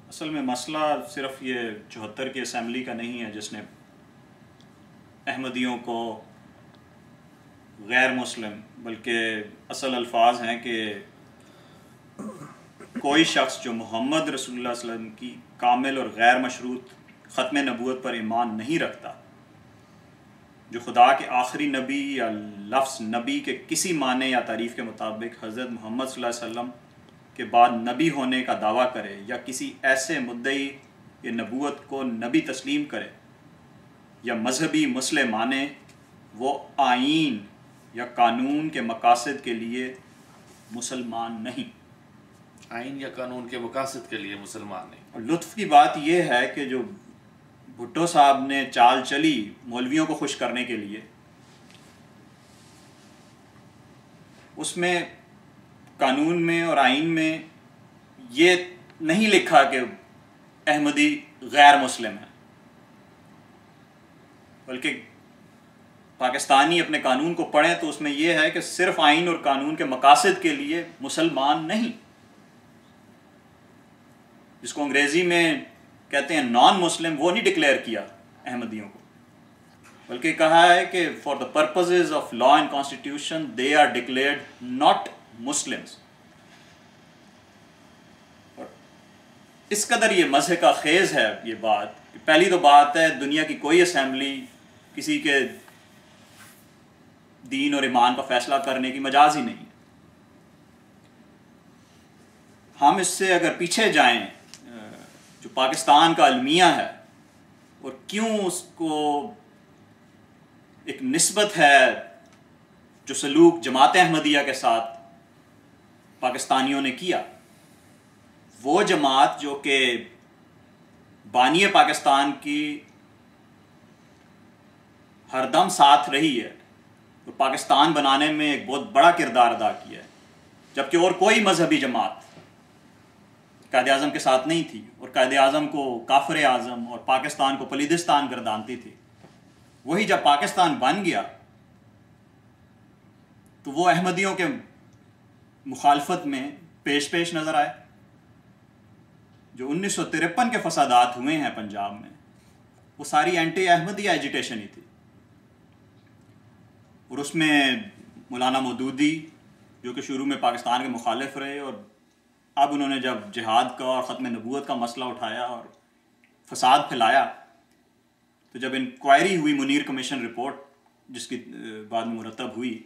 اصل میں مسئلہ صرف یہ 74 کی اسمبلی کا نہیں ہے جس نے احمدیوں کو غیر مسلم، بلکہ اصل الفاظ ہیں کہ کوئی شخص جو محمد رسول اللہ صلی اللہ علیہ وسلم کی کامل اور غیر مشروط ختم نبوت پر ایمان نہیں رکھتا، جو خدا کے آخری نبی یا لفظ نبی کے کسی معنی یا تعریف کے مطابق حضرت محمد صلی اللہ علیہ وسلم کے بعد نبی ہونے کا دعویٰ کرے یا کسی ایسے مدعی یہ نبوت کو نبی تسلیم کرے یا مذہبی مسلم مانے، وہ آئین یا قانون کے مقاصد کے لیے مسلمان نہیں۔ آئین یا قانون کے مقاصد کے لیے مسلمان نہیں۔ اور لطف کی بات یہ ہے کہ جو بھٹو صاحب نے چال چلی مولویوں کو خوش کرنے کے لیے، اس میں قانون میں اور آئین میں یہ نہیں لکھا کہ احمدی غیر مسلم ہے، بلکہ پاکستانی اپنے قانون کو پڑھیں تو اس میں یہ ہے کہ صرف آئین اور قانون کے مقاصد کے لیے مسلمان نہیں، جس کو انگریزی میں کہتے ہیں نان مسلم، وہ نہیں ڈکلیئر کیا احمدیوں کو، بلکہ کہا ہے کہ for the purposes of law and constitution they are declared not Muslims. اور اس قدر یہ مزے کا خیز ہے یہ بات کہ پہلی تو بات ہے دنیا کی کوئی اسمبلی کسی کے دین اور ایمان کا فیصلہ کرنے کی مجاز ہی نہیں ہے۔ ہم اس سے اگر پیچھے جائیں، جو پاکستان کا المیہ ہے اور کیوں اس کو ایک نسبت ہے جو سلوک جماعت احمدیہ کے ساتھ پاکستانیوں نے کیا، وہ جماعت جو کہ بانی پاکستان کی ہر دم ساتھ رہی ہے اور پاکستان بنانے میں ایک بہت بڑا کردار ادا کیا ہے، جبکہ اور کوئی مذہبی جماعت قائد اعظم کے ساتھ نہیں تھی اور قائد اعظم کو کافر اعظم اور پاکستان کو پلیدستان گردانتی تھی، وہی جب پاکستان بن گیا تو وہ احمدیوں کے مخالفت میں پیش نظر آئے۔ جو 1953 کے فسادات ہوئے ہیں پنجاب میں، وہ ساری اینٹی احمدیہ ایجیٹیشن ہی تھی، اور اس میں مولانا مودودی جو کہ شروع میں پاکستان کے مخالف رہے اور اب انہوں نے جب جہاد کا اور ختم نبوت کا مسئلہ اٹھایا اور فساد پھیلایا، تو جب انکوائری ہوئی منیر کمیشن رپورٹ جس کی بعد میں مرتب ہوئی،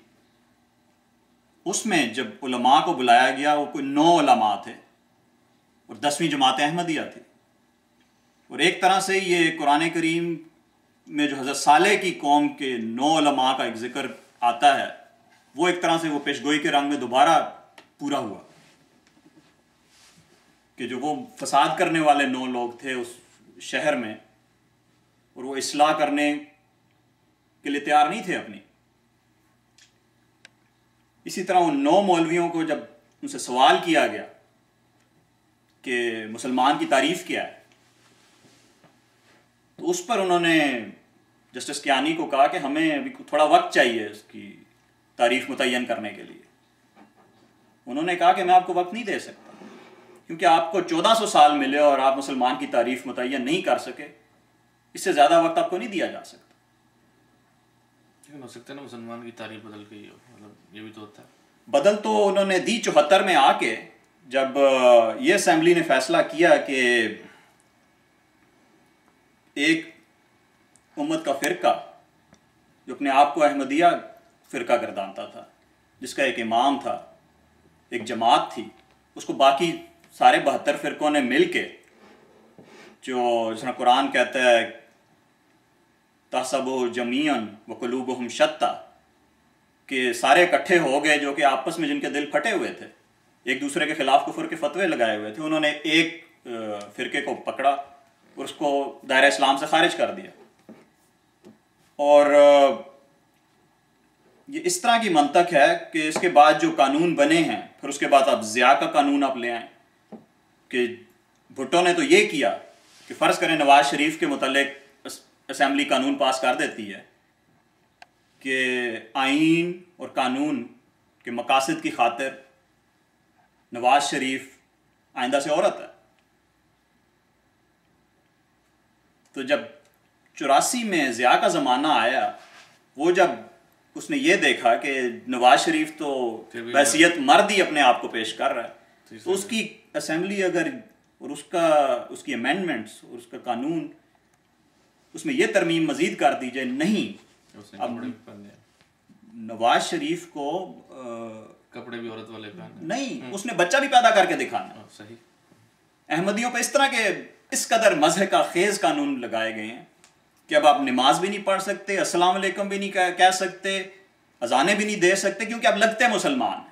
اس میں جب علماء کو بلایا گیا وہ کوئی 9 علماء تھے اور 10ویں جماعت احمدیہ تھی، اور ایک طرح سے یہ قرآن کریم میں جو حضرت صالح کی قوم کے 9 علماء کا ایک ذکر آتا ہے، وہ ایک طرح سے وہ پیشگوئی کے رنگ میں دوبارہ پورا ہوا کہ جو وہ فساد کرنے والے 9 لوگ تھے اس شہر میں، اور وہ اصلاح کرنے کے لیے تیار نہیں تھے اپنی۔ اسی طرح ان 9 مولویوں کو جب ان سے سوال کیا گیا کہ مسلمان کی تعریف کیا ہے، تو اس پر انہوں نے جسٹس کیانی کو کہا کہ ہمیں ابھی تھوڑا وقت چاہیے اس کی تعریف متعین کرنے کے لیے۔ انہوں نے کہا کہ میں آپ کو وقت نہیں دے سکتا کیونکہ آپ کو 1400 سال ملے اور آپ مسلمان کی تعریف متعین نہیں کر سکے، اس سے زیادہ وقت آپ کو نہیں دیا جا سکتا۔ ہو سکتا ہے نا مسلمان کی تعریف بدل گئی ہو، مطلب یہ بھی تو ہوتا ہے۔ بدل تو انہوں نے دی 74 میں آ کے، جب یہ اسمبلی نے فیصلہ کیا کہ ایک امت کا فرقہ جو اپنے آپ کو احمدیہ فرقہ گردانتا تھا، جس کا ایک امام تھا، ایک جماعت تھی، اس کو باقی سارے 72 فرقوں نے مل کے، جو جس میں قرآن کہتا ہے تحسبوا جمیعا وقلوبہم شتیٰ، کہ سارے اکٹھے ہو گئے جو کہ آپس میں جن کے دل پھٹے ہوئے تھے، ایک دوسرے کے خلاف کفر کے فتوے لگائے ہوئے تھے، انہوں نے ایک فرقے کو پکڑا اور اس کو دائرہ اسلام سے خارج کر دیا۔ اور یہ اس طرح کی منطق ہے کہ اس کے بعد جو قانون بنے ہیں، پھر اس کے بعد اب ضیاء کا قانون آپ لے آئیں کہ بھٹو نے تو یہ کیا کہ فرض کریں نواز شریف کے متعلق اسمبلی قانون پاس کر دیتی ہے کہ آئین اور قانون کے مقاصد کی خاطر نواز شریف آئندہ سے عورت ہے، تو جب 84 میں ضیاء کا زمانہ آیا، وہ جب اس نے یہ دیکھا کہ نواز شریف تو بحیثیت مرد ہی اپنے آپ کو پیش کر رہا ہے، تو اس کی اسمبلی اگر اور اس کی امینڈمنٹس اور اس کا قانون اس میں یہ ترمیم مزید کر دی جائے، نہیں اب نواز شریف کو کپڑے بھی عورت والے پہننے، نہیں، اس نے بچہ بھی پیدا کر کے دکھانا. صحیح. احمدیوں پہ اس طرح کے اس قدر مذہب کا خیز قانون لگائے گئے ہیں کہ اب آپ نماز بھی نہیں پڑھ سکتے، السلام علیکم بھی نہیں کہہ سکتے، اذانیں بھی نہیں دے سکتے، کیونکہ آپ لگتے مسلمان ہیں.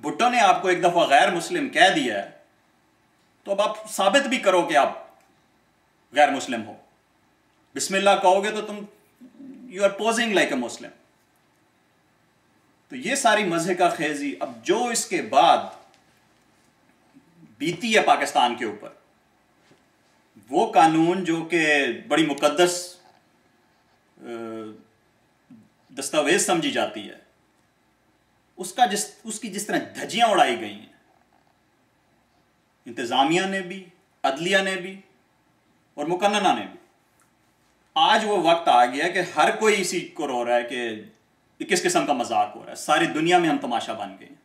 بھٹو نے آپ کو ایک دفعہ غیر مسلم کہہ دیا ہے تو اب آپ ثابت بھی کرو کہ آپ غیر مسلم ہو. بسم اللہ کہو گے تو تم you are posing like a Muslim. تو یہ ساری مذہب کا خیزی اب جو اس کے بعد بیتی ہے پاکستان کے اوپر، وہ قانون جو کہ بڑی مقدس دستاویز سمجھی جاتی ہے، اس کی جس طرح دھجیاں اڑائی گئی ہیں انتظامیہ نے بھی، عدلیہ نے بھی اور مقننہ نے بھی. آج وہ وقت آ گیا کہ ہر کوئی اسی کو رو رہا ہے کہ یہ کس قسم کا مذاق ہو رہا ہے. ساری دنیا میں ہم تماشا بن گئے ہیں.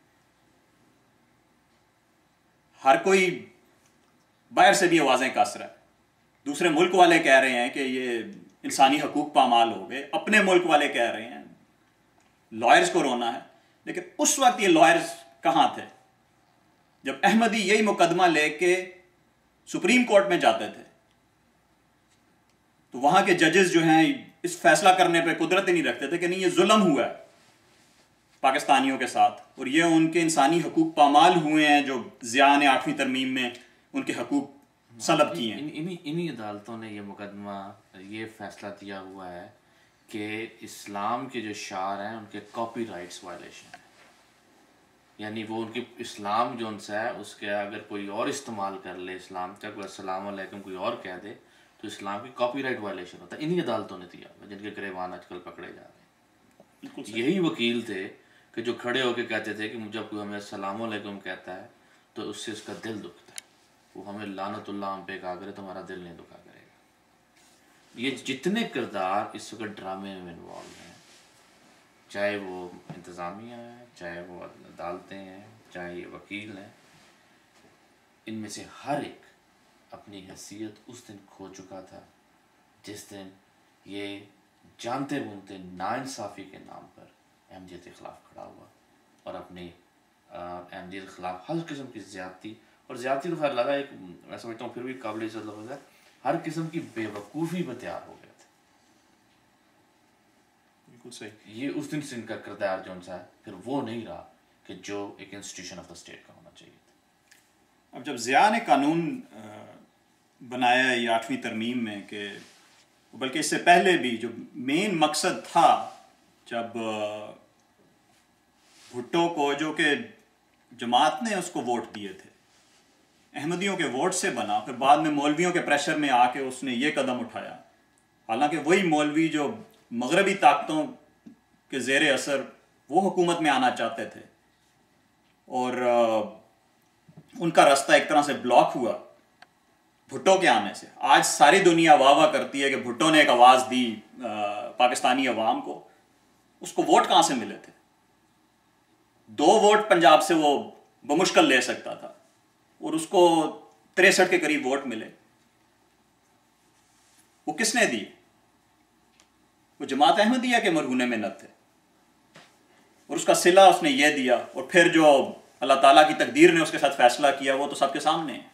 ہر کوئی باہر سے بھی آوازیں کس رہا ہے. دوسرے ملک والے کہہ رہے ہیں کہ یہ انسانی حقوق پامال ہو گئے، اپنے ملک والے کہہ رہے ہیں لائرز کو رونا ہے. لیکن اس وقت یہ لائرز کہاں تھے جب احمدی یہی مقدمہ لے کے سپریم کورٹ میں جاتے تھے؟ تو وہاں کے ججز جو ہیں اس فیصلہ کرنے پہ قدرت ہی نہیں رکھتے تھے کہ نہیں، یہ ظلم ہوا ہے پاکستانیوں کے ساتھ اور یہ ان کے انسانی حقوق پامال ہوئے ہیں جو ضیاء نے 8ویں ترمیم میں ان کے حقوق سلب کیے ہیں. انہی عدالتوں نے یہ مقدمہ، یہ فیصلہ دیا ہوا ہے کہ اسلام کے جو شعار ہیں ان کے کاپی رائٹس وائلیشن ہے. یعنی وہ ان کی اسلام جو ان سے ہے اس کے اگر کوئی اور استعمال کر لے اسلام کا، کوئی السلام علیکم کوئی اور کہہ دے تو اسلام کی کاپی رائٹ وائلیشن ہوتا ہے. انہی عدالتوں نے دیا ہوا جن کے گریبان آج کل پکڑے جا رہے ہیں. یہی وکیل تھے کہ جو کھڑے ہو کے کہتے تھے کہ جب کوئی ہمیں السلام علیکم کہتا ہے تو اس سے اس کا دل دکھتا ہے، وہ ہمیں لعنت اللہ ہم پہ کہا کرے تو ہمارا دل نہیں دکھا کرے گا. یہ جتنے کردار اس وقت ڈرامے میں انوالو ہیں، چاہے وہ انتظامیہ ہیں، چاہے وہ عدالتیں ہیں، چاہے یہ وکیل ہیں، ان میں سے ہر ایک اپنی حیثیت اس دن کھو چکا تھا جس دن یہ جانتے بونتے ناانصافی کے نام پر احمدیت کے خلاف کھڑا ہوا اور اپنی احمدیت کے خلاف ہر قسم کی زیادتی، اور زیادتی تو خیر لگا ایک میں سمجھتا ہوں پھر بھی قابل عزت لفظ ہے، ہر قسم کی بے وقوفی میں تیار ہو گئے تھے. بالکل صحیح. یہ اس دن سے ان کا کردار جو ان سا ہے پھر وہ نہیں رہا کہ جو ایک انسٹیٹیوشن آف دا اسٹیٹ کا ہونا چاہیے تھا. اب جب ضیاء نے قانون بنایا یہ 8ویں ترمیم میں، کہ بلکہ اس سے پہلے بھی جو مین مقصد تھا، جب بھٹو کو جو کہ جماعت نے اس کو ووٹ دیے تھے، احمدیوں کے ووٹ سے بنا، پھر بعد میں مولویوں کے پریشر میں آ کے اس نے یہ قدم اٹھایا. حالانکہ وہی مولوی جو مغربی طاقتوں کے زیر اثر وہ حکومت میں آنا چاہتے تھے اور ان کا راستہ ایک طرح سے بلاک ہوا بھٹو کے آنے سے. آج ساری دنیا واہ واہ کرتی ہے کہ بھٹو نے ایک آواز دی پاکستانی عوام کو. اس کو ووٹ کہاں سے ملے تھے؟ 2 ووٹ پنجاب سے وہ بمشکل لے سکتا تھا اور اس کو 63 کے قریب ووٹ ملے. وہ کس نے دی؟ وہ جماعت احمدیہ کے مرہون منت تھے اور اس کا صلہ اس نے یہ دیا. اور پھر جو اللہ تعالیٰ کی تقدیر نے اس کے ساتھ فیصلہ کیا وہ تو سب کے سامنے ہے.